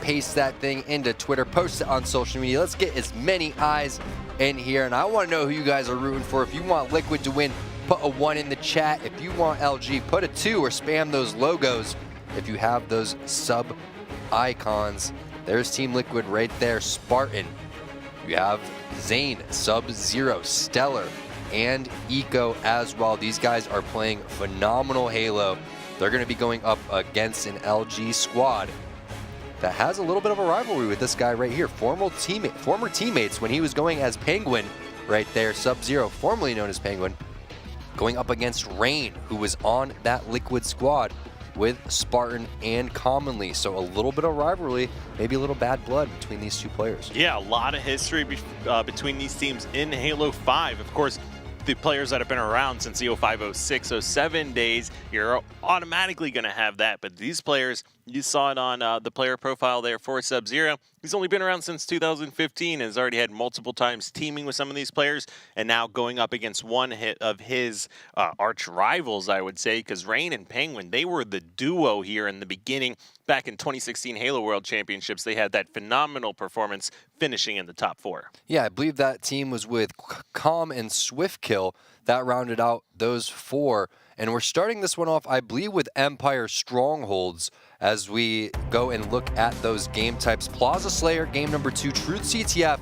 paste that thing into Twitter, post it on social media. Let's get as many eyes in here, and I want to know who you guys are rooting for. If you want Liquid to win, put a 1 in the chat. If you want LG, put a 2 or spam those logos. If you have those sub icons, there's Team Liquid right there. Spartan, you have Zane, Sub-Zero, Stellar, and Eco as well. These guys are playing phenomenal Halo. They're going to be going up against an LG squad that has a little bit of a rivalry with this guy right here. Former teammates when he was going as Penguin right there. Sub-Zero, formerly known as Penguin, going up against Rain, who was on that Liquid squad with Spartan and Commonly. So a little bit of rivalry, maybe a little bad blood between these two players. Yeah, a lot of history between these teams in Halo 5. Of course, the players that have been around since the 05, 06, 07 days, you're automatically going to have that. But these players, you saw it on the player profile there for Sub-Zero. He's only been around since 2015 and has already had multiple times teaming with some of these players, and now going up against one hit of his arch rivals, I would say, because Rain and Penguin, they were the duo here in the beginning. Back in 2016 Halo World Championships, they had that phenomenal performance, finishing in the top 4. Yeah, I believe that team was with Calm and Swiftkill. That rounded out those 4. And we're starting this one off, I believe, with Empire Strongholds as we go and look at those game types. Plaza Slayer, game number 2, Truth CTF,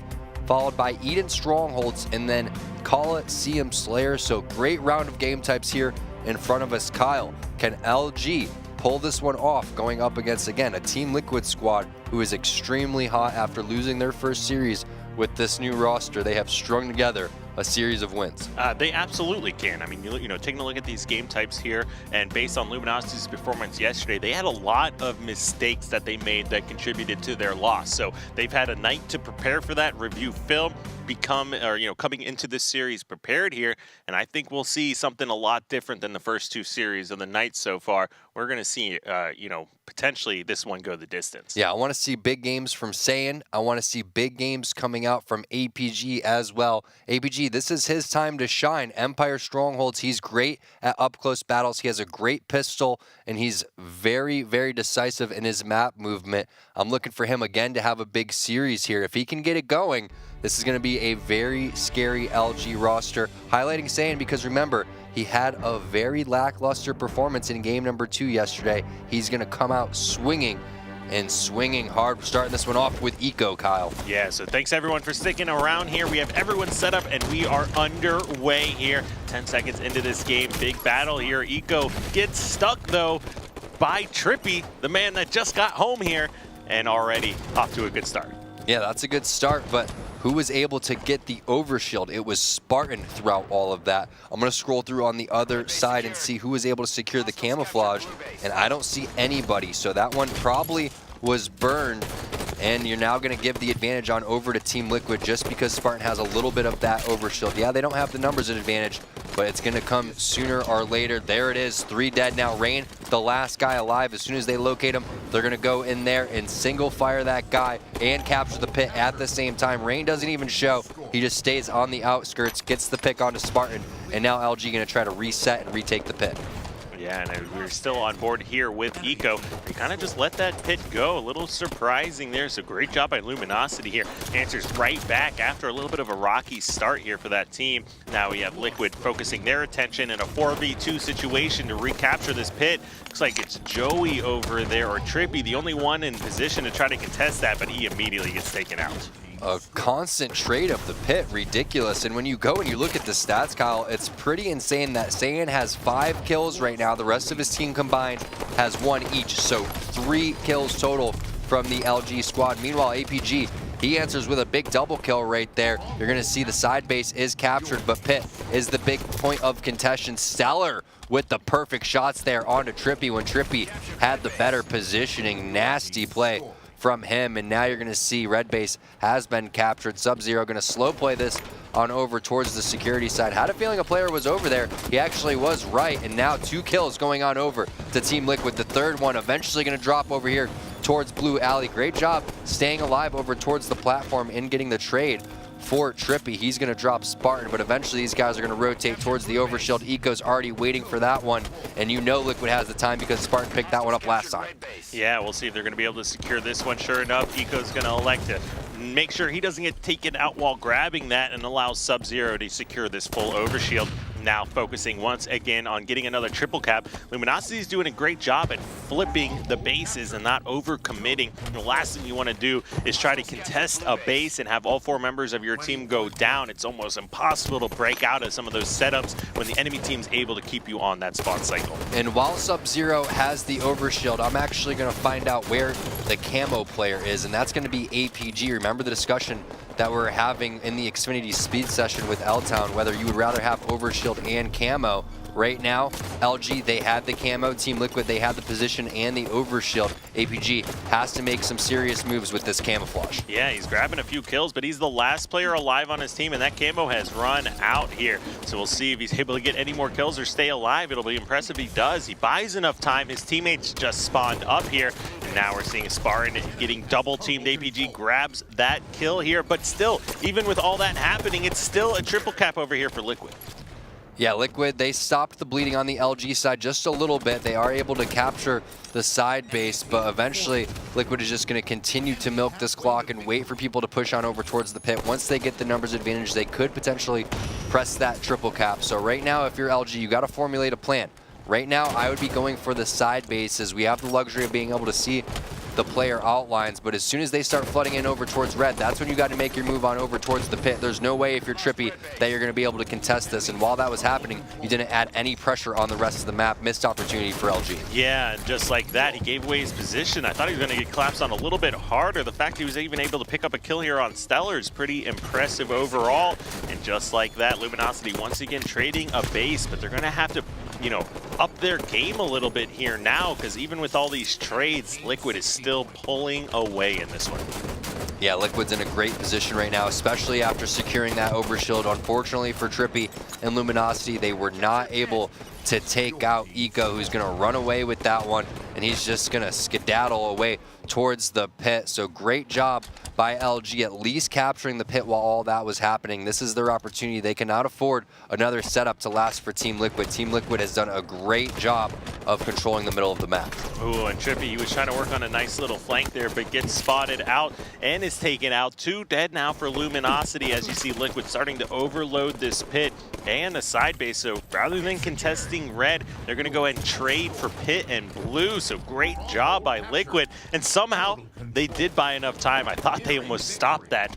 followed by Eden Strongholds, and then Coliseum Slayer. So great round of game types here in front of us. Kyle, can LG pull this one off going up against, again, a Team Liquid squad who is extremely hot after losing their first series with this new roster? They have strung together a series of wins. They absolutely can. I mean, you know, taking a look at these game types here, and based on Luminocity's performance yesterday, they had a lot of mistakes that they made that contributed to their loss. So they've had a night to prepare for that, review film, coming into this series prepared here, and I think we'll see something a lot different than the first 2 series of the night so far. We're going to see, potentially this one go the distance. Yeah, I want to see big games from Saiyan. I want to see big games coming out from APG as well. APG, this is his time to shine. Empire Strongholds, he's great at up-close battles. He has a great pistol, and he's very, very decisive in his map movement. I'm looking for him again to have a big series here. If he can get it going, this is going to be a very scary LG roster. Highlighting Saiyan because, remember, he had a very lackluster performance in game number 2 yesterday. He's going to come out swinging and swinging hard. We're starting this one off with Eco, Kyle. Yeah, so thanks everyone for sticking around here. We have everyone set up and we are underway here. 10 seconds into this game, big battle here. Eco gets stuck though by Trippy, the man that just got home here, and already off to a good start. Yeah, that's a good start, but who was able to get the overshield? It was Spartan throughout all of that. I'm going to scroll through on the other side and see who was able to secure the camouflage, and I don't see anybody. So that one probably was burned, and you're now going to give the advantage on over to Team Liquid just because Spartan has a little bit of that overshield. Yeah, they don't have the numbers advantage, but it's going to come sooner or later. There it is, 3 dead now. Rain, the last guy alive. As soon as they locate him, they're going to go in there and single fire that guy and capture the pit at the same time. Rain doesn't even show. He just stays on the outskirts, gets the pick onto Spartan, and now LG going to try to reset and retake the pit. Yeah, and we're still on board here with Eco. They kind of just let that pit go. A little surprising there, so great job by Luminosity here. Answers right back after a little bit of a rocky start here for that team. Now we have Liquid focusing their attention in a 4v2 situation to recapture this pit. Looks like it's Joey over there, or Trippy, the only one in position to try to contest that, but he immediately gets taken out. A constant trade of the pit, ridiculous. And when you go and you look at the stats, Kyle, it's pretty insane that Saiyan has 5 kills right now. The rest of his team combined has 1 each, so 3 kills total from the LG squad. Meanwhile, APG, he answers with a big double kill right there. You're going to see the side base is captured, but pit is the big point of contention. Stellar with the perfect shots there onto Trippy when Trippy had the better positioning. Nasty play from him, and now you're going to see red base has been captured. Sub-Zero going to slow play this on over towards the security side. Had a feeling a player was over there. He actually was right, and now 2 kills going on over to Team Liquid. The third one eventually going to drop over here towards Blue Alley. Great job staying alive over towards the platform and getting the trade for Trippy. He's going to drop Spartan, but eventually these guys are going to rotate towards the overshield. Eco's already waiting for that one, and you know Liquid has the time because Spartan picked that one up last time. Yeah, we'll see if they're going to be able to secure this one. Sure enough, Eco's going to elect to make sure he doesn't get taken out while grabbing that and allows Sub-Zero to secure this full overshield. Now focusing once again on getting another triple cap. Luminosity is doing a great job at flipping the bases and not over-committing. The last thing you want to do is try to contest a base and have all 4 members of your team go down. It's almost impossible to break out of some of those setups when the enemy team's able to keep you on that spawn cycle. And while Sub-Zero has the overshield, I'm actually going to find out where the camo player is, and that's going to be APG. Remember the discussion that we're having in the Xfinity speed session with L-Town, whether you would rather have overshield and camo. Right now, LG, they had the camo. Team Liquid, they had the position and the overshield. APG has to make some serious moves with this camouflage. Yeah, he's grabbing a few kills, but he's the last player alive on his team, and that camo has run out here. So we'll see if he's able to get any more kills or stay alive. It'll be impressive if he does. He buys enough time. His teammates just spawned up here, and now we're seeing Spartan getting double-teamed. APG grabs that kill here, but still, even with all that happening, it's still a triple cap over here for Liquid. Yeah, Liquid, they stopped the bleeding on the LG side just a little bit. They are able to capture the side base, but eventually Liquid is just going to continue to milk this clock and wait for people to push on over towards the pit. Once they get the numbers advantage, they could potentially press that triple cap. So right now, if you're LG, you got to formulate a plan. Right now, I would be going for the side bases. We have the luxury of being able to see the player outlines, but as soon as they start flooding in over towards red, that's when you got to make your move on over towards the pit. There's no way if you're Trippy that you're going to be able to contest this, and while that was happening, you didn't add any pressure on the rest of the map. Missed opportunity for LG. Yeah, and just like that, he gave away his position. I thought he was going to get collapsed on a little bit harder. The fact he was even able to pick up a kill here on Stellar is pretty impressive overall, and just like that, Luminosity once again trading a base, but they're going to have to, you know, up their game a little bit here now, because even with all these trades, Liquid is still pulling away in this one. Yeah, Liquid's in a great position right now, especially after securing that overshield. Unfortunately for Trippy and Luminosity, they were not able to take out Eco, who's going to run away with that one, and he's just going to skedaddle away towards the pit. So great job by LG, at least capturing the pit while all that was happening. This is their opportunity. They cannot afford another setup to last for Team Liquid. Team Liquid has done a great job of controlling the middle of the map. Ooh, and Trippy, he was trying to work on a nice little flank there, but gets spotted out and is taken out. 2 dead now for Luminosity, as you see Liquid starting to overload this pit and a side base. So rather than contesting red, they're going to go ahead and trade for pit and blue. So great job by Liquid, and somehow they did buy enough time. I thought they almost stopped that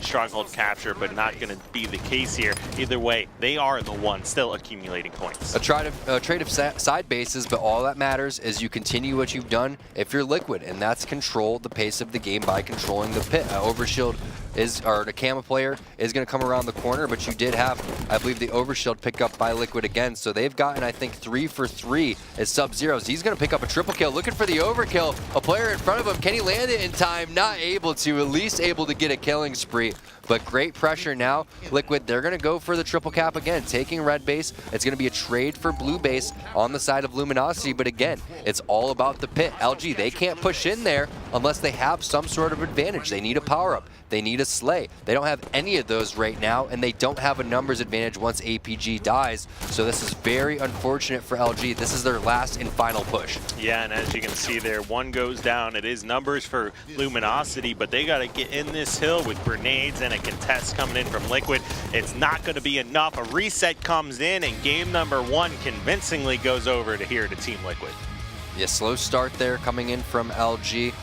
stronghold capture, but not going to be the case here. Either way, they are the ones still accumulating points. A trade of side bases, but all that matters is you continue what you've done if you're Liquid, and that's control the pace of the game by controlling the pit. Overshield is, or the camo player is going to come around the corner, but you did have, I believe, the overshield pick up by Liquid again. So they've gotten, I think, 3 for 3 as Sub-Zeros. He's going to pick up a triple kill, looking for the overkill. A player in front of him, can he land it in time? Not able to, at least able to get a killing spree. But great pressure now. Liquid, they're going to go for the triple cap again, taking red base. It's going to be a trade for blue base on the side of Luminosity, but again, it's all about the pit. LG, they can't push in there unless they have some sort of advantage. They need a power-up. They need a slay. They don't have any of those right now, and they don't have a numbers advantage once APG dies. So this is very unfortunate for LG. This is their last and final push. Yeah, and as you can see there, one goes down. It is numbers for Luminosity, but they got to get in this hill with grenades and a contest coming in from Liquid. It's not going to be enough. A reset comes in, and game number 1 convincingly goes over to here to Team Liquid. Yeah, slow start there coming in from LG.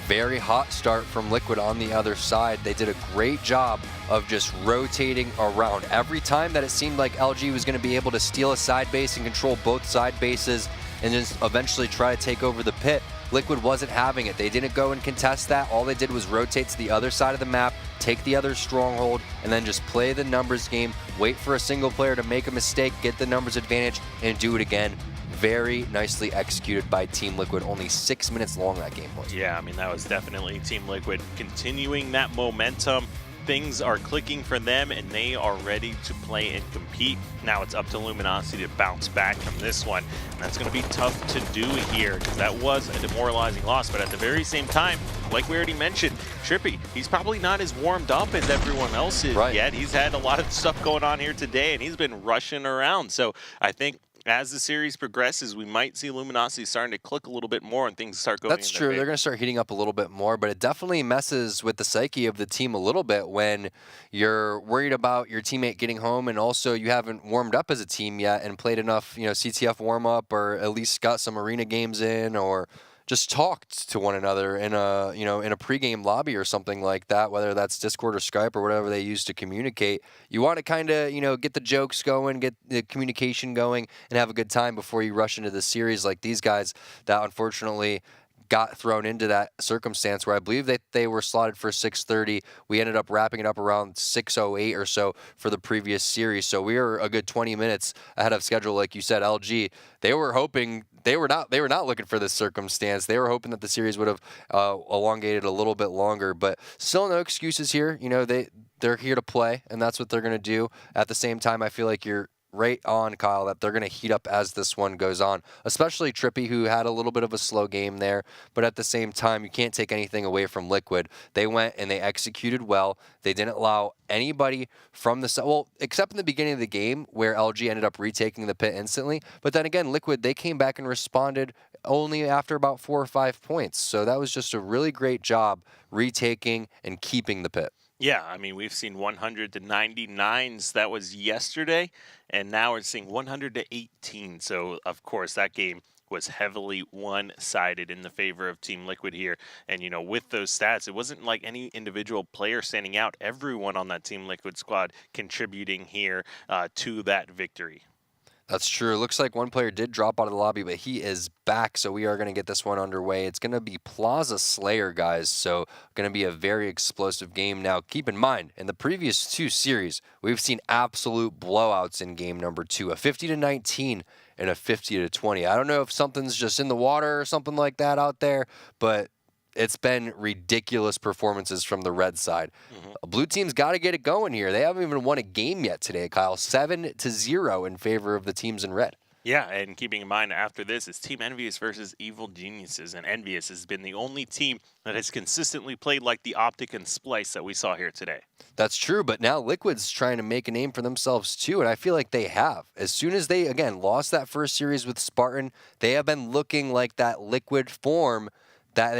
Very hot start from Liquid on the other side. They did a great job of just rotating around. Every time that it seemed like LG was going to be able to steal a side base and control both side bases and just eventually try to take over the pit, Liquid wasn't having it. They didn't go and contest that. All they did was rotate to the other side of the map, take the other stronghold, and then just play the numbers game, wait for a single player to make a mistake, get the numbers advantage, and do it again. Very nicely executed by Team Liquid. Only 6 minutes long that game was. Yeah, I mean, that was definitely Team Liquid continuing that momentum. things are clicking for them and they are ready to play and compete. Now it's up to Luminocity to bounce back from this one. And that's going to be tough to do here because that was a demoralizing loss. But at the very same time, like we already mentioned, Trippy, he's probably not as warmed up as everyone else is yet. He's had a lot of stuff going on here today and he's been rushing around. So I think as the series progresses, we might see Luminosity starting to click a little bit more and things start going. That's true. They're going to start heating up a little bit more, but it definitely messes with the psyche of the team a little bit when you're worried about your teammate getting home and also you haven't warmed up as a team yet and played enough, CTF warm up or at least got some arena games in or just talked to one another in a in a pregame lobby or something like that, whether that's Discord or Skype or whatever they use to communicate. You want to kind of get the jokes going, get the communication going, and have a good time before you rush into the series like these guys that unfortunately got thrown into that circumstance where I believe that they were slotted for 6:30. We ended up wrapping it up around 6:08 or so for the previous series. So we were a good 20 minutes ahead of schedule, like you said. LG, they were hoping. They were not looking for this circumstance. They were hoping that the series would have elongated a little bit longer, but still no excuses here. They're here to play, and that's what they're going to do. At the same time, I feel like you're right on, Kyle, that they're going to heat up as this one goes on, especially Trippy, who had a little bit of a slow game there. But at the same time, you can't take anything away from Liquid. They went and they executed well. They didn't allow anybody from the well, except in the beginning of the game where LG ended up retaking the pit instantly. But then again, Liquid, they came back and responded only after about 4 or 5 points. So that was just a really great job retaking and keeping the pit. Yeah, I mean, we've seen 100 to 99s. That was yesterday, and now we're seeing 100 to 18. So, of course, that game was heavily one-sided in the favor of Team Liquid here. And, with those stats, it wasn't like any individual player standing out. Everyone on that Team Liquid squad contributing here to that victory. That's true. It looks like one player did drop out of the lobby, but he is back, so we are going to get this one underway. It's going to be Plaza Slayer, guys, so going to be a very explosive game. Now, keep in mind, in the previous 2 series, we've seen absolute blowouts in game number 2, a 50-19 and a 50-20. I don't know if something's just in the water or something like that out there, but it's been ridiculous performances from the red side. Blue team's got to get it going here. They haven't even won a game yet today, Kyle. 7-0 in favor of the teams in red. Yeah, and keeping in mind after this is Team Envious versus Evil Geniuses, and Envious has been the only team that has consistently played like the Optic and Splice that we saw here today. That's true, but now Liquid's trying to make a name for themselves too, and I feel like they have. As soon as they, again, lost that first series with Spartan, they have been looking like that Liquid form that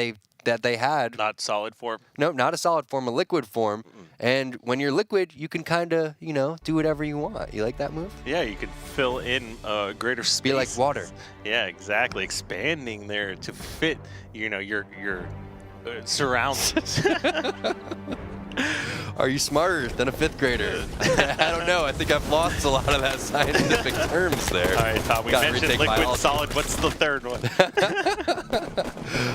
they had. Not solid form? No, not a solid form, a liquid form. And when you're liquid, you can kind of, do whatever you want. You like that move? Yeah, you can fill in greater space. Be like water. Yeah, exactly. Expanding there to fit, your surroundings. Are you smarter than a 5th grader? I don't know. I think I've lost a lot of that scientific terms there. All right, Tom, we mentioned liquid, solid. What's the third one?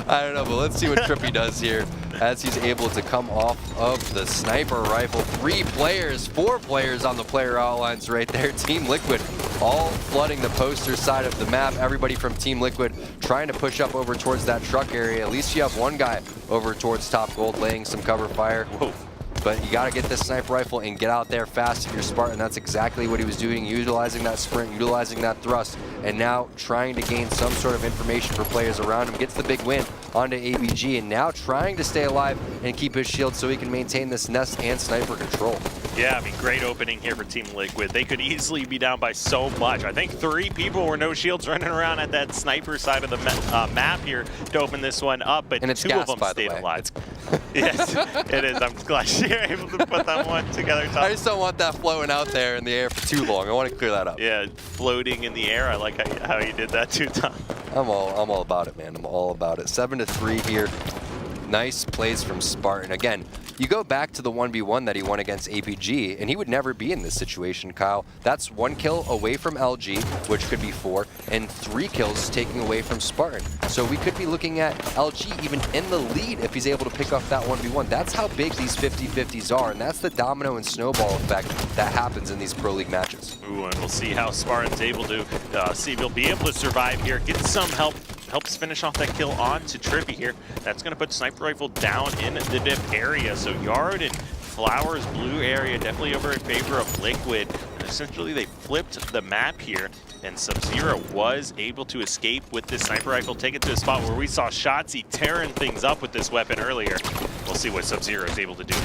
I don't know, but let's see what Trippy does here as he's able to come off of the sniper rifle. 4 players on the player outlines right there. Team Liquid all flooding the poster side of the map. Everybody from Team Liquid trying to push up over towards that truck area. At least you have one guy over towards top gold laying some cover fire. Whoa. But you got to get this sniper rifle and get out there fast if you're Spartan. That's exactly what he was doing, utilizing that sprint, utilizing that thrust, and now trying to gain some sort of information for players around him. Gets the big win onto ABG, and now trying to stay alive and keep his shield so he can maintain this nest and sniper control. Yeah, I mean, great opening here for Team Liquid. They could easily be down by so much. I think 3 people were no shields running around at that sniper side of the map here to open this one up, but 2 of them stayed alive. Yes, it is. I'm glad you're able to put that one together, Tom. I just don't want that floating out there in the air for too long. I want to clear that up. Yeah, floating in the air. I like how you did that too, Tom. I'm all about it, man. I'm all about it. 7-3 here. Nice plays from Spartan. Again, you go back to the 1v1 that he won against APG, and he would never be in this situation, Kyle. That's 1 kill away from LG, which could be 4, and 3 kills taking away from Spartan. So we could be looking at LG even in the lead if he's able to pick up that 1v1. That's how big these 50-50s are, and that's the domino and snowball effect that happens in these Pro League matches. Ooh, and we'll see how Spartan's able to see if he'll be able to survive here, get some help. Helps finish off that kill on to Trippy here. That's going to put Sniper Rifle down in the dip area. So Yard and Flowers blue area definitely over in favor of Liquid. And essentially they flipped the map here, and Sub-Zero was able to escape with this sniper rifle, take it to a spot where we saw Shotzzy tearing things up with this weapon earlier. We'll see what Sub-Zero is able to do.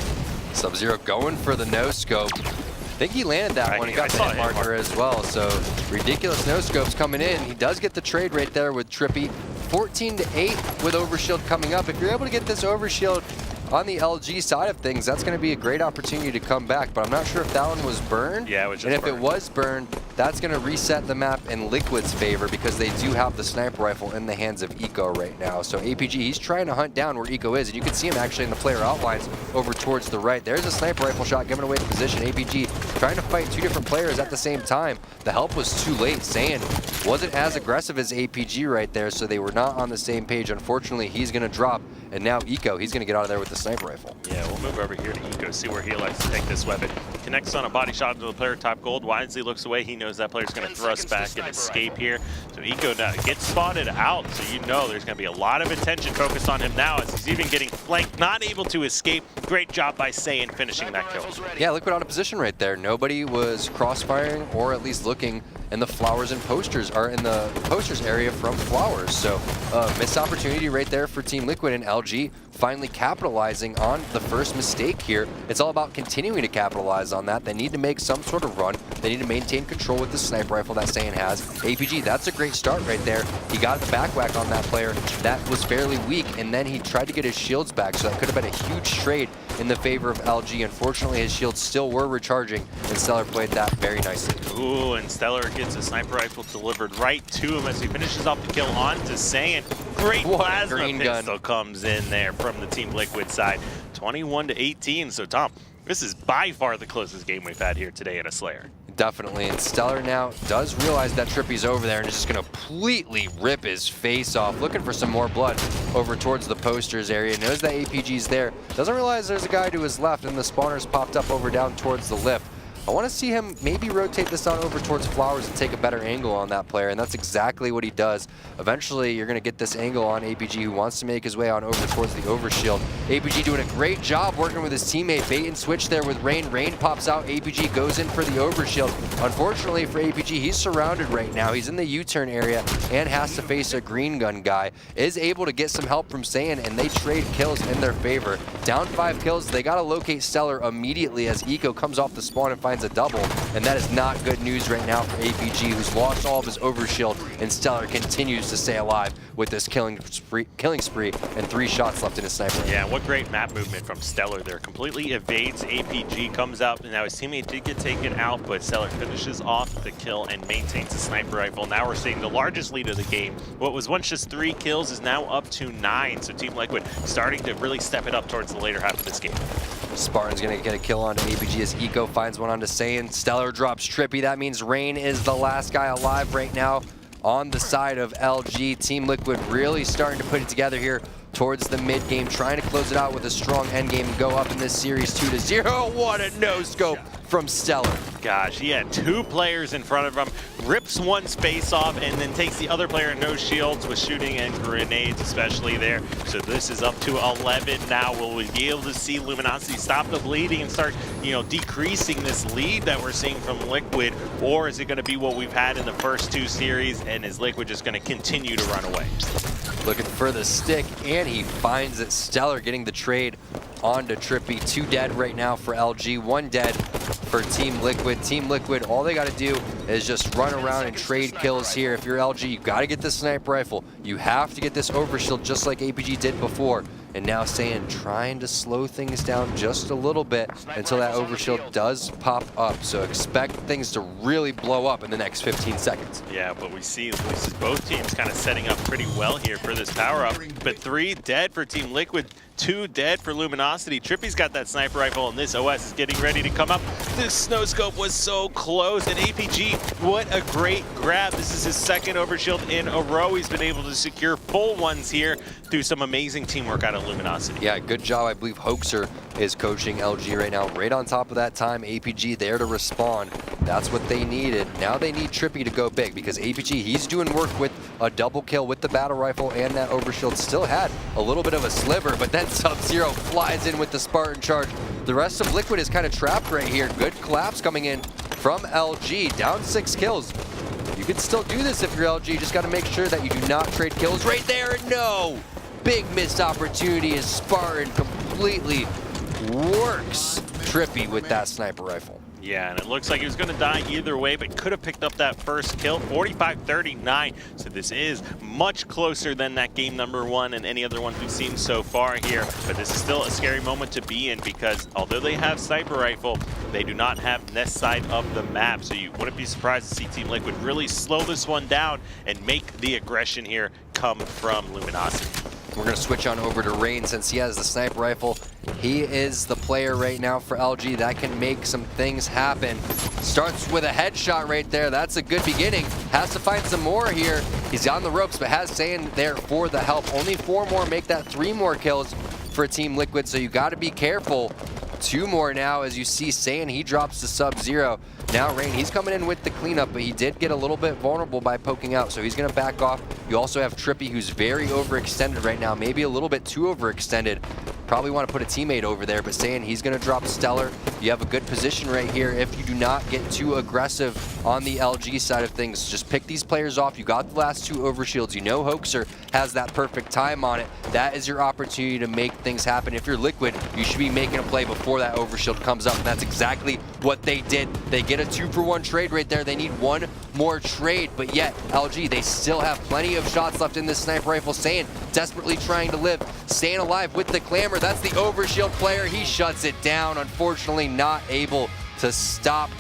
Sub-Zero going for the no-scope. I think he landed that one. He got the hit marker as well. So ridiculous no-scopes coming in. He does get the trade right there with Trippy. 14-8 with Overshield coming up. If you're able to get this Overshield on the LG side of things, that's going to be a great opportunity to come back, but I'm not sure if that one was burned. Yeah, it was just And if burned. it was burned, that's going to reset the map in Liquid's favor because they do have the sniper rifle in the hands of Eco right now. So APG, he's trying to hunt down where Eco is, and you can see him actually in the player outlines over towards the right. There's a sniper rifle shot giving away the position. APG trying to fight two different players at the same time. The help was too late. Saiyan wasn't as aggressive as APG right there, so they were not on the same page. Unfortunately, he's going to drop, and now Eco, he's going to get out of there with the sniper rifle. Yeah, we'll move over here to Eco, see where he likes to take this weapon. Connects on a body shot into the player top gold. Wisely looks away. He knows that player's going to thrust back and escape here. So Eco now gets spotted out, so you know there's going to be a lot of attention focused on him now as he's even getting flanked, not able to escape. Great job by Saiyan finishing that kill. Yeah, Liquid out of position right there. Nobody was crossfiring or at least looking in the flowers and posters, or in the posters area from Flowers. So missed opportunity right there for Team Liquid, and LG finally capitalizing on the first mistake here. It's all about continuing to capitalize on that. They need to make some sort of run. They need to maintain control with the sniper rifle that Saiyan has. APG, that's a great start right there. He got the back whack on that player. That was fairly weak, and then he tried to get his shields back, so that could have been a huge trade in the favor of LG. Unfortunately, his shields still were recharging, and Stellar played that very nicely. Ooh, and Stellar gets a sniper rifle delivered right to him as he finishes off the kill onto Saiyan. Great plasma pistol comes in there from the Team Liquid side. 21-18. So Tom, this is by far the closest game we've had here today in a Slayer. Definitely, and Stellar now does realize that Trippy's over there and is just going to completely rip his face off, looking for some more blood over towards the posters area. Knows that APG's there, doesn't realize there's a guy to his left, and the spawners popped up over down towards the lift. I want to see him maybe rotate this on over towards Flowers and take a better angle on that player, and that's exactly what he does. Eventually, you're going to get this angle on APG, who wants to make his way on over towards the overshield. APG doing a great job working with his teammate. Bait and switch there with Rain. Rain pops out. APG goes in for the overshield. Unfortunately for APG, he's surrounded right now. He's in the U-turn area and has to face a green gun guy. Is able to get some help from Saiyan, and they trade kills in their favor. Down 5 kills. They got to locate Stellar immediately as Eco comes off the spawn and finds a double, and that is not good news right now for APG, who's lost all of his overshield, and Stellar continues to stay alive with this killing spree and 3 shots left in his sniper. Yeah, what great map movement from Stellar there. Completely evades APG, comes up, and now his teammate did get taken out, but Stellar finishes off the kill and maintains the sniper rifle. Now we're seeing the largest lead of the game. What was once just 3 kills is now up to 9, so Team Liquid starting to really step it up towards the later half of this game. Spartan's going to get a kill onto APG as Eco finds one onto Saiyan. Stellar drops Trippy. That means Rain is the last guy alive right now on the side of LG. Team Liquid really starting to put it together here towards the mid game, trying to close it out with a strong end game and go up in this series 2-0. What a no-scope from Stellar. Gosh, he had 2 players in front of him, rips one space off, and then takes the other player no shields with shooting and grenades, especially there. So this is up to 11 now. Will we be able to see Luminocity stop the bleeding and start, decreasing this lead that we're seeing from Liquid? Or is it going to be what we've had in the first 2 series, and is Liquid just going to continue to run away? Looking for the stick, and he finds it. Stellar getting the trade onto Trippy. 2 dead right now for LG, 1 dead for Team Liquid. Team Liquid, all they got to do is just run around and trade kills here. If you're LG, you got to get the sniper rifle. You have to get this overshield just like APG did before. And now Saiyan trying to slow things down just a little bit until that overshield does pop up. So expect things to really blow up in the next 15 seconds. Yeah, but we see both teams kind of setting up pretty well here for this power-up. But 3 dead for Team Liquid, 2 dead for Luminosity. Trippy's got that sniper rifle, and this OS is getting ready to come up. This snow-scope was so close, and APG, what a great grab. This is his 2nd overshield in a row. He's been able to secure full ones here through some amazing teamwork out of Luminosity. Yeah, good job. I believe Hoaxer is coaching LG right now. Right on top of that time, APG there to respond. That's what they needed. Now they need Trippy to go big because APG, he's doing work with a double kill with the battle rifle and that overshield. Still had a little bit of a sliver, but then Sub-Zero flies in with the Spartan charge. The rest of Liquid is kind of trapped right here. Good collapse coming in from LG, down 6 kills. You can still do this if you're LG, just got to make sure that you do not trade kills right there. And no! Big missed opportunity as Spartan completely works Trippy with that sniper rifle. Yeah, and it looks like he was going to die either way, but could have picked up that first kill, 45-39. So this is much closer than that game number 1 and any other ones we've seen so far here. But this is still a scary moment to be in because although they have sniper rifle, they do not have this side of the map. So you wouldn't be surprised to see Team Liquid really slow this one down and make the aggression here come from Luminocity. We're going to switch on over to Rain since he has the sniper rifle. He is the player right now for LG that can make some things happen. Starts with a headshot right there. That's a good beginning. Has to find some more here. He's on the ropes, but has Sand there for the help. Only 4 more make that 3 more kills for Team Liquid, so you got to be careful. 2 more now as you see Sand, he drops to Sub-Zero. Now Rain, he's coming in with the cleanup, but he did get a little bit vulnerable by poking out, so he's going to back off. You also have Trippy, who's very overextended right now, maybe a little bit too overextended. Probably want to put a teammate over there, but saying he's going to drop Stellar. You have a good position right here if you do not get too aggressive on the LG side of things. Just pick these players off. You got the last 2 overshields. You know Hoaxer has that perfect time on it. That is your opportunity to make things happen. If you're Liquid, you should be making a play before that overshield comes up, and that's exactly what they did. They get a 2-for-1 trade right there. They need 1 more trade, but yet LG, they still have plenty of shots left in this sniper rifle. Saiyan desperately trying to live, staying alive with the Clamor. That's the overshield player. He shuts it down. Unfortunately, not able to stop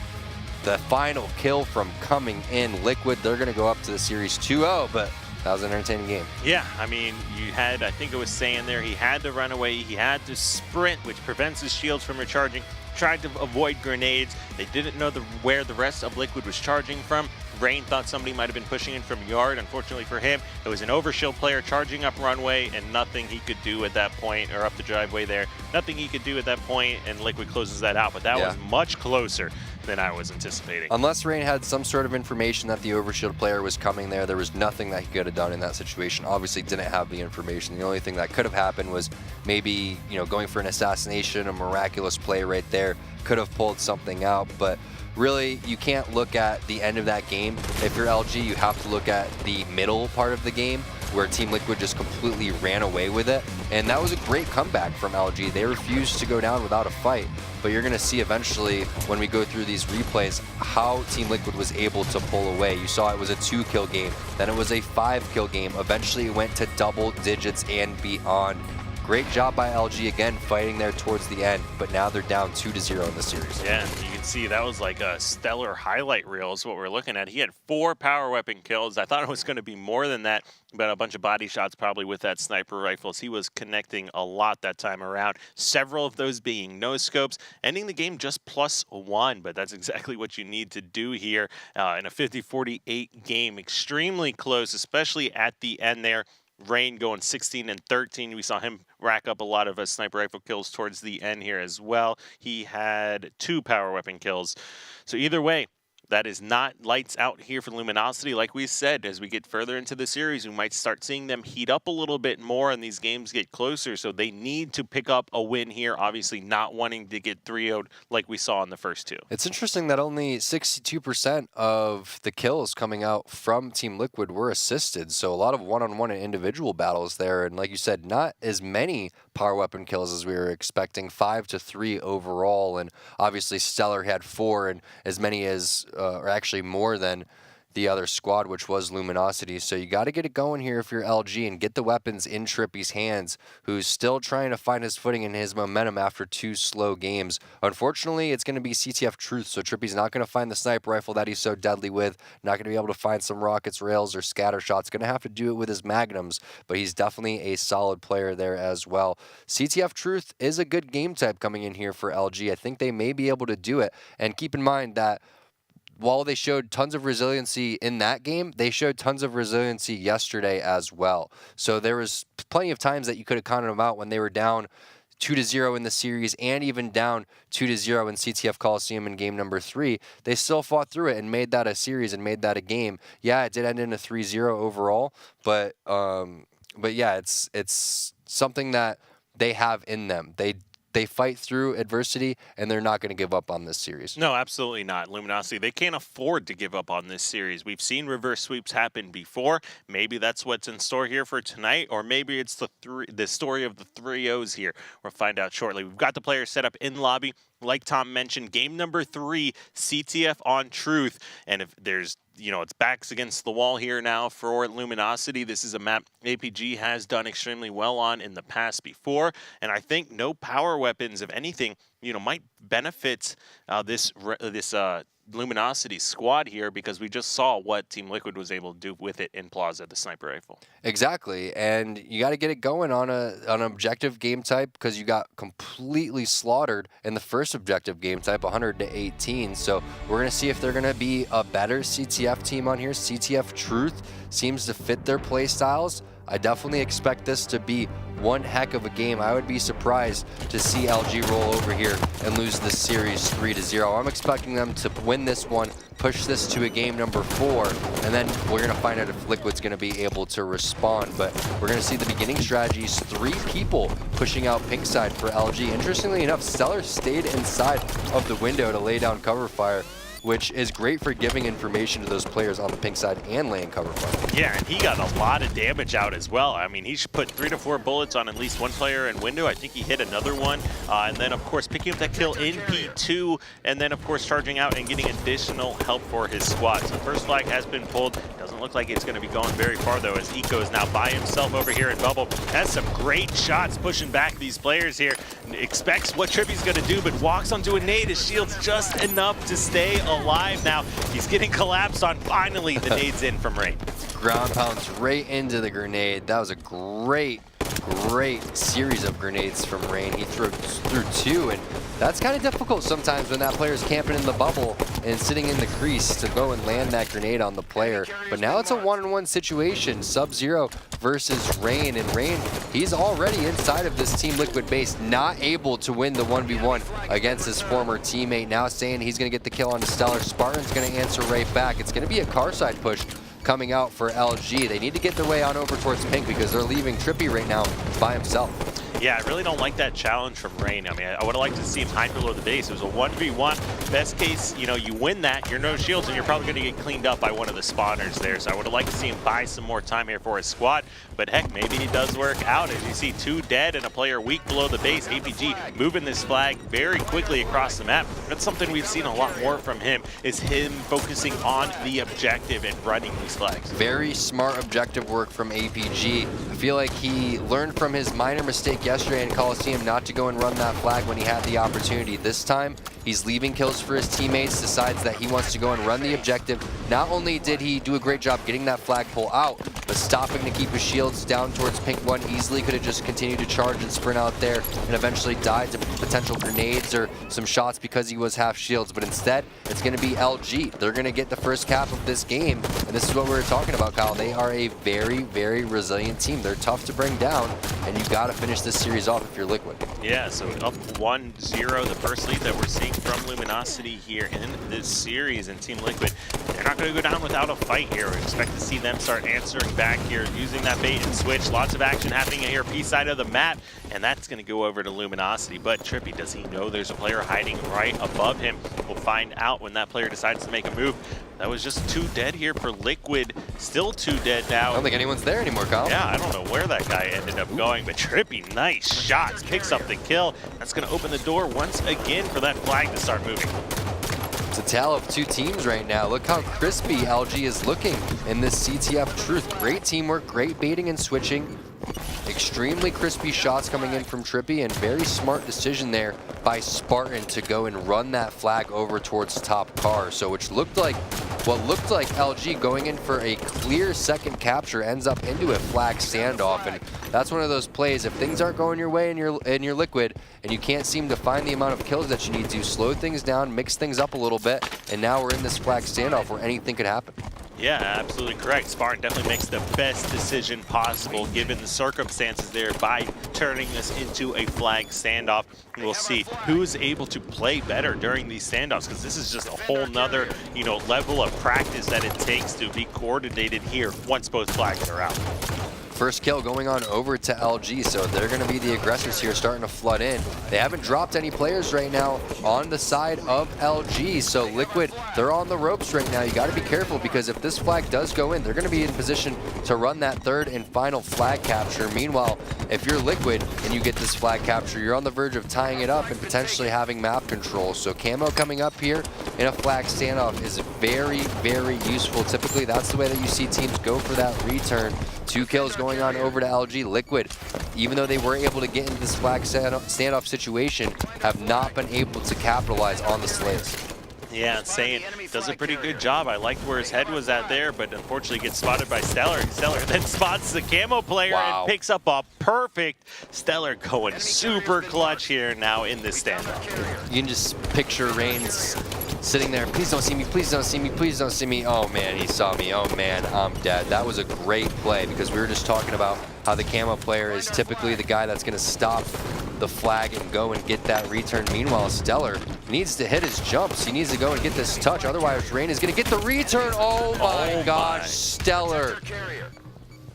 the final kill from coming in. Liquid, they're going to go up to the series 2-0, but that was an entertaining game. Yeah, I mean, you had, I think it was Saiyan there, he had to run away, he had to sprint, which prevents his shields from recharging. Tried to avoid grenades. They didn't know where the rest of Liquid was charging from. Rain thought somebody might have been pushing in from yard. Unfortunately for him, it was an overshield player charging up runway and nothing he could do at that point, or up the driveway there. Nothing he could do at that point, and Liquid closes that out. But that was much closer than I was anticipating. Unless Rain had some sort of information that the overshield player was coming there was nothing that he could have done in that situation. Obviously didn't have the information. The only thing that could have happened was maybe, going for an assassination, a miraculous play right there. Could have pulled something out, but really, you can't look at the end of that game. If you're LG, you have to look at the middle part of the game where Team Liquid just completely ran away with it. And that was a great comeback from LG. They refused to go down without a fight. But you're going to see eventually when we go through these replays how Team Liquid was able to pull away. You saw it was a 2-kill game, then it was a 5-kill game. Eventually it went to double digits and beyond. Great job by LG again fighting there towards the end, but now they're down 2-0 in the series. Yeah, you can see that was like a stellar highlight reel is what we're looking at. He had 4 power weapon kills. I thought it was going to be more than that, but a bunch of body shots probably with that sniper rifles. He was connecting a lot that time around, several of those being no scopes, ending the game just +1, but that's exactly what you need to do here in a 50-48 game. Extremely close, especially at the end there. Rain going 16 and 13. We saw him rack up a lot of sniper rifle kills towards the end here as well. He had 2 power weapon kills. So either way, that is not lights out here for Luminosity. Like we said, as we get further into the series, we might start seeing them heat up a little bit more and these games get closer. So they need to pick up a win here, obviously not wanting to get 3-0'd like we saw in the first 2. It's interesting that only 62% of the kills coming out from Team Liquid were assisted. So a lot of one-on-one and individual battles there. And like you said, not as many power weapon kills as we were expecting, 5-3 overall. And obviously Stellar had 4 and as many as or actually more than the other squad, which was Luminosity. So you got to get it going here if you're LG and get the weapons in Trippy's hands, who's still trying to find his footing and his momentum after 2 slow games. Unfortunately, it's going to be CTF Truth, so Trippy's not going to find the sniper rifle that he's so deadly with, not going to be able to find some rockets, rails, or scatter shots. Going to have to do it with his magnums, but he's definitely a solid player there as well. CTF Truth is a good game type coming in here for LG. I think they may be able to do it, and keep in mind that while they showed tons of resiliency in that game, they showed tons of resiliency yesterday as well. So there was plenty of times that you could have counted them out when they were down 2-0 in the series and even down 2-0 in CTF Coliseum in game number 3, they still fought through it and made that a series and made that a game. Yeah, it did end in a 3-0 overall, but yeah, it's something that they have in them. They fight through adversity, and they're not going to give up on this series. No, absolutely not. Luminosity, they can't afford to give up on this series. We've seen reverse sweeps happen before. Maybe that's what's in store here for tonight, or maybe it's the story of the 3-0s here. We'll find out shortly. We've got the players set up in lobby. Like Tom mentioned, game number 3, CTF on Truth. And if there's, it's backs against the wall here now for Luminosity. This is a map APG has done extremely well on in the past before. And I think no power weapons, if anything, might benefit this Luminosity squad here, because we just saw what Team Liquid was able to do with it in Plaza, the sniper rifle. Exactly, and you got to get it going on an objective game type, because you got completely slaughtered in the first objective game type, 100-18. So we're going to see if they're going to be a better CTF team on here. CTF Truth seems to fit their play styles. I definitely expect this to be one heck of a game. I would be surprised to see LG roll over here and lose this series 3-0. I'm expecting them to win this one, push this to a game number 4, and then we're going to find out if Liquid's going to be able to respond. But we're going to see the beginning strategies, 3 people pushing out pink side for LG. Interestingly enough, Stellar stayed inside of the window to lay down cover fire, which is great for giving information to those players on the pink side and laying cover fire. Yeah, and he got a lot of damage out as well. I mean, he should put 3 to 4 bullets on at least one player in window. I think he hit another one. And then, of course, picking up that kill in P2, and then, of course, charging out and getting additional help for his squad. So first flag has been pulled. Doesn't look like it's going to be going very far, though, as Eco is now by himself over here in Bubble. Has some great shots pushing back these players here. Expects what Trippy's going to do, but walks onto a nade. His shield's just enough to stay alive now. He's getting collapsed on. Finally, the nade's in from Rain. Ground pounds right into the grenade. That was a great series of grenades from Rain. He threw 2, and that's kind of difficult sometimes when that player's camping in the bubble and sitting in the crease to go and land that grenade on the player. But now it's a 1-on-1 situation, Sub-Zero versus Rain, and Rain, he's already inside of this Team Liquid base, not able to win the 1v1 against his former teammate. Now saying he's going to get the kill on the Stellar. Spartan's going to answer right back. It's going to be a car side push coming out for LG. They need to get their way on over towards pink, because they're leaving Trippy right now by himself. Yeah, I really don't like that challenge from Rain. I mean, I would have liked to see him hide below the base. It was a 1v1. Best case, you win that, you're no shields, and you're probably going to get cleaned up by one of the spawners there. So I would have liked to see him buy some more time here for his squad. But heck, maybe he does work out. As you see, 2 dead and a player weak below the base. APG moving this flag very quickly across the map. That's something we've seen a lot more from him, is him focusing on the objective and running these flags. Very smart objective work from APG. I feel like he learned from his minor mistake yesterday in Coliseum not to go and run that flag when he had the opportunity. This time, he's leaving kills for his teammates, decides that he wants to go and run the objective. Not only did he do a great job getting that flagpole out, but stopping to keep his shields down towards pink 1 easily. Could have just continued to charge and sprint out there and eventually died to potential grenades or some shots because he was half shields. But instead, it's going to be LG. They're going to get the first cap of this game. And this is what we were talking about, Kyle. They are a very, very resilient team. They're tough to bring down, and you've got to finish this series off if you're Liquid. Yeah, so up 1-0, the first lead that we're seeing from Luminosity here in this series. And Team Liquid, they're not going to go down without a fight here. We expect to see them start answering back here, using that bait and switch. Lots of action happening here, P side of the map, and that's going to go over to Luminosity. But Trippy, does he know there's a player hiding right above him? We'll find out when that player decides to make a move. That was just 2 dead here for Liquid. Still 2 dead now. I don't think anyone's there anymore, Kyle. Yeah, I don't know where that guy ended up going, but Trippy, nice shots, picks up the kill. That's going to open the door once again for that flag to start moving. It's a tale of 2 teams right now. Look how crispy LG is looking in this CTF Truth. Great teamwork, great baiting and switching. Extremely crispy shots coming in from Trippy, and very smart decision there by Spartan to go and run that flag over towards top car. So what looked like LG going in for a clear second capture ends up into a flag standoff, and that's one of those plays. If things aren't going your way and you're Liquid and you can't seem to find the amount of kills that you need to, slow things down, mix things up a little bit, and now we're in this flag standoff where anything could happen. Yeah, absolutely correct. Spartan definitely makes the best decision possible given the circumstances there by turning this into a flag standoff. And we'll see who's able to play better during these standoffs, because this is just a whole nother, level of practice that it takes to be coordinated here once both flags are out. First kill going on over to LG, so they're going to be the aggressors here starting to flood in. They haven't dropped any players right now on the side of LG, so Liquid, they're on the ropes right now. You got to be careful, because if this flag does go in, they're going to be in position to run that third and final flag capture. Meanwhile, if you're Liquid and you get this flag capture, you're on the verge of tying it up and potentially having map control. So Camo coming up here in a flag standoff is very, very useful. Typically, that's the way that you see teams go for that return. 2 kills going on over to LG. Liquid, even though they were able to get into this flag standoff situation, have not been able to capitalize on the slays. Yeah, Saiyan does a pretty good job. I liked where his head was at there, but unfortunately gets spotted by Stellar. Stellar then spots the Camo player and picks up a perfect. Stellar going super clutch here now in this standoff. You can just picture Reigns sitting there, please don't see me, please don't see me, please don't see me. Oh man, he saw me, oh man, I'm dead. That was a great play, because we were just talking about how the Camo player is typically the guy that's gonna stop the flag and go and get that return. Meanwhile, Stellar needs to hit his jumps. He needs to go and get this touch, otherwise Rain is gonna get the return. Oh my gosh, Stellar.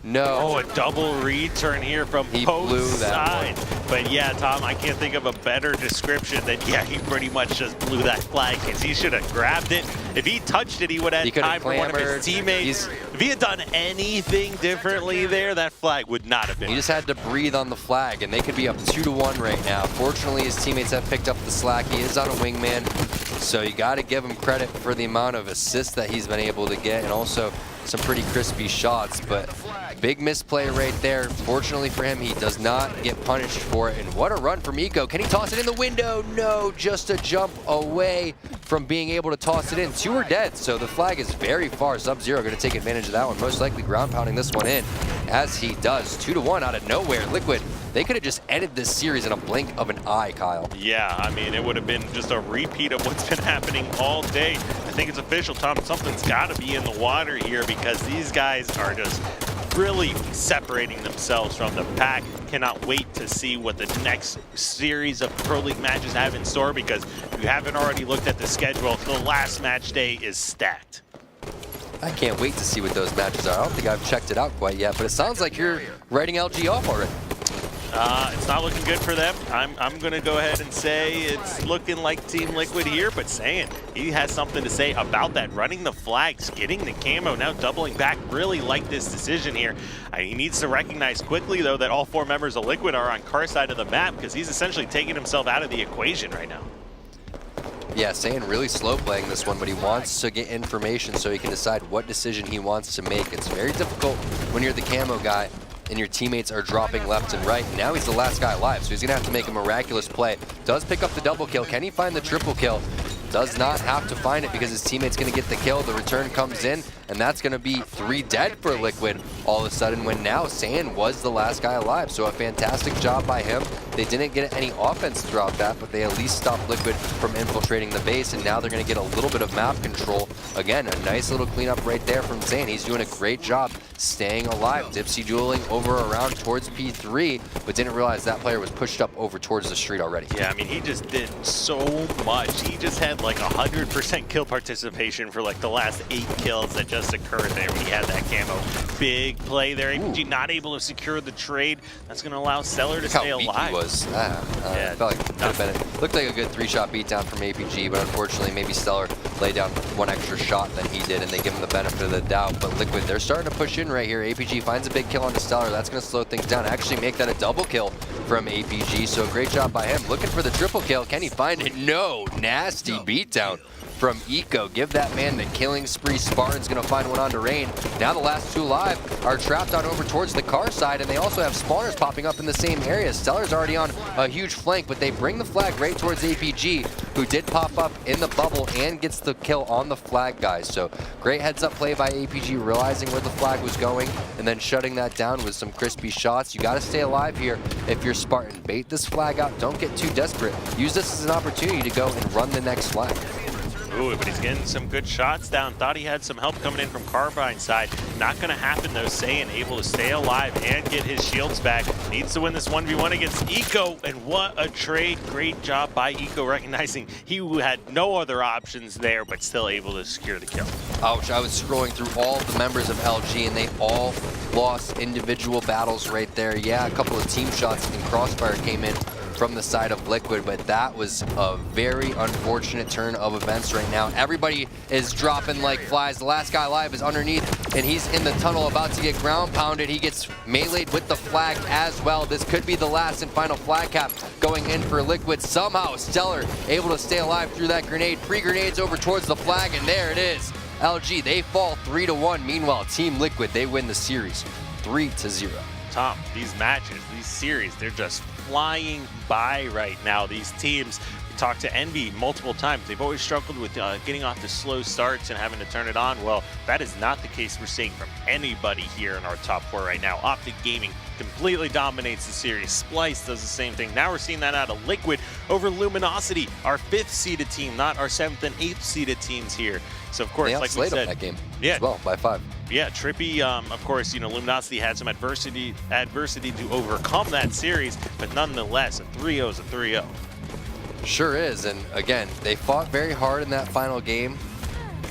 No. Oh, a double return here from post side. But yeah, Tom, I can't think of a better description than, yeah, he pretty much just blew that flag, because he should have grabbed it. If he touched it, he would have had time for one of his teammates. If he had done anything differently there, that flag would not have been. He just had to breathe on the flag, and they could be up 2-1 right now. Fortunately, his teammates have picked up the slack. He is on a wingman, so you got to give him credit for the amount of assists that he's been able to get, and also some pretty crispy shots. But big misplay right there. Fortunately for him, he does not get punished for it. And what a run from Eco. Can he toss it in the window? No, just a jump away from being able to toss it in. 2 are dead, so the flag is very far. Sub-Zero going to take advantage of that one. Most likely ground pounding this one in, as he does. 2-1 out of nowhere. Liquid, they could have just ended this series in a blink of an eye, Kyle. Yeah, I mean, it would have been just a repeat of what's been happening all day. I think it's official, Tom. Something's got to be in the water here, because these guys are just really separating themselves from the pack. Cannot wait to see what the next series of Pro League matches have in store, because if you haven't already looked at the schedule, the last match day is stacked. I can't wait to see what those matches are. I don't think I've checked it out quite yet, but it sounds like you're writing LG off already. It's not looking good for them. I'm going to go ahead and say it's looking like Team Liquid here, but saying he has something to say about that. Running the flags, getting the camo, now doubling back. Really like this decision here. He needs to recognize quickly, though, that all 4 members of Liquid are on Car side of the map, because he's essentially taking himself out of the equation right now. Yeah, Saiyan really slow playing this one, but he wants to get information so he can decide what decision he wants to make. It's very difficult when you're the camo guy and your teammates are dropping left and right. Now he's the last guy alive, so he's gonna have to make a miraculous play. Does pick up the double kill. Can he find the triple kill? Does not have to find it, because his teammate's gonna get the kill. The return comes in, and that's gonna be 3 dead for Liquid all of a sudden, when now Saiyan was the last guy alive. So a fantastic job by him. They didn't get any offense throughout that, but they at least stopped Liquid from infiltrating the base, and now they're gonna get a little bit of map control. Again, a nice little cleanup right there from Saiyan. He's doing a great job staying alive. Dipsy dueling over around towards P3, but didn't realize that player was pushed up over towards the street already. Yeah, I mean, he just did so much. He just had like 100% kill participation for like the last 8 kills that just occurred there when he had that camo. Big play there. APG not able to secure the trade. That's going to allow Stellar to stay alive. He was. Yeah, felt like it could have been it. Looked like a good 3-shot beatdown from APG, but unfortunately maybe Stellar laid down 1 extra shot than he did, and they give him the benefit of the doubt. But Liquid, they're starting to push in right here. APG finds a big kill on the Stellar. That's going to slow things down. Actually make that a double kill from APG, so great job by him. Looking for the triple kill. Can he find it? No. Nasty beatdown from Eco. Give that man the killing spree. Spartan's gonna find one onto Rain. Now the last 2 alive are trapped on over towards the car side, and they also have spawners popping up in the same area. Stellar's already on a huge flank, but they bring the flag right towards APG, who did pop up in the bubble and gets the kill on the flag guys. So great heads up play by APG, realizing where the flag was going and then shutting that down with some crispy shots. You gotta stay alive here if you're Spartan. Bait this flag out, don't get too desperate. Use this as an opportunity to go and run the next flag. Ooh, but he's getting some good shots down. Thought he had some help coming in from Carbine's side. Not going to happen, though. Saiyan able to stay alive and get his shields back. Needs to win this 1v1 against Eco, and what a trade. Great job by Eco, recognizing he had no other options there, but still able to secure the kill. Ouch, I was scrolling through all the members of LG, and they all lost individual battles right there. Yeah, a couple of team shots and Crossfire came in from the side of Liquid, but that was a very unfortunate turn of events right now. Everybody is dropping like flies. The last guy alive is underneath, and he's in the tunnel about to get ground pounded. He gets meleeed with the flag as well. This could be the last and final flag cap going in for Liquid. Somehow, Stellar able to stay alive through that grenade. Pre-grenades over towards the flag, and there it is. LG, they fall 3-1. Meanwhile, Team Liquid, they win the series 3-0. Tom, these matches, these series, they're just flying by right now. These teams, we talked to Envy multiple times. They've always struggled with getting off to slow starts and having to turn it on. Well, that is not the case we're seeing from anybody here in our top 4 right now. Optic Gaming completely dominates the series. Splice does the same thing. Now we're seeing that out of Liquid over Luminosity, our 5th seeded team, not our 7th and 8th seeded teams here. So, of course, they like we said, that game yeah, as well by 5. Yeah, Trippy, of course, you know, Luminosity had some adversity to overcome that series, but nonetheless, a 3-0 is a 3-0. Sure is, and again, they fought very hard in that final game.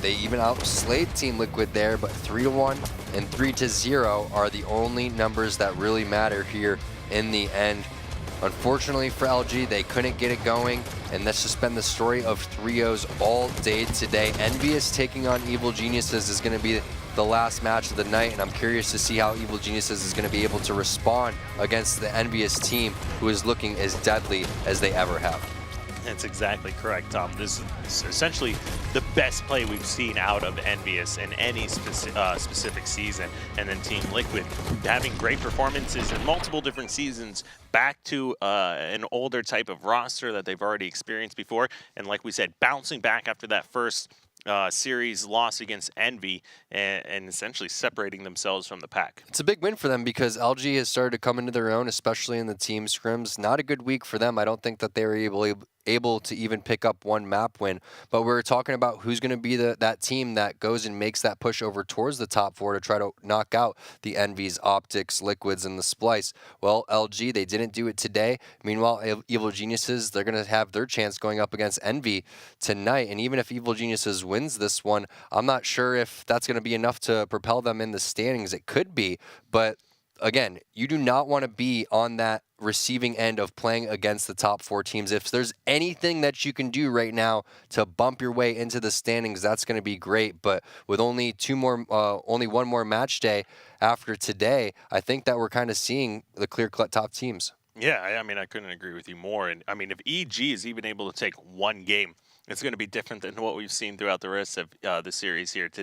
They even outslayed Team Liquid there, but 3-1 and 3-0 are the only numbers that really matter here in the end. Unfortunately for LG, they couldn't get it going, and that's just been the story of 3-0s all day today. Envious taking on Evil Geniuses is going to be the last match of the night, and I'm curious to see how Evil Geniuses is going to be able to respond against the Envious team, who is looking as deadly as they ever have. That's exactly correct, Tom. This is essentially the best play we've seen out of Envious in any specific season. And then Team Liquid having great performances in multiple different seasons, back to an older type of roster that they've already experienced before. And like we said, bouncing back after that first series loss against Envy and essentially separating themselves from the pack. It's a big win for them because LG has started to come into their own, especially in the team scrims. Not a good week for them. I don't think that they were able to even pick up one map win, but we're talking about who's going to be that team that goes and makes that push over towards the top 4 to try to knock out the Envies, Optics, Liquids, and the Splice. Well, LG, they didn't do it today. Meanwhile, Evil Geniuses, they're going to have their chance going up against Envy tonight, and even if Evil Geniuses wins this one, I'm not sure if that's going to be enough to propel them in the standings. It could be, but again, you do not want to be on that receiving end of playing against the top 4 teams. If there's anything that you can do right now to bump your way into the standings, that's going to be great. But with only one more match day after today, I think that we're kind of seeing the clear-cut top teams. Yeah, I mean, I couldn't agree with you more. And I mean, if EG is even able to take one game, it's going to be different than what we've seen throughout the rest of the series here today.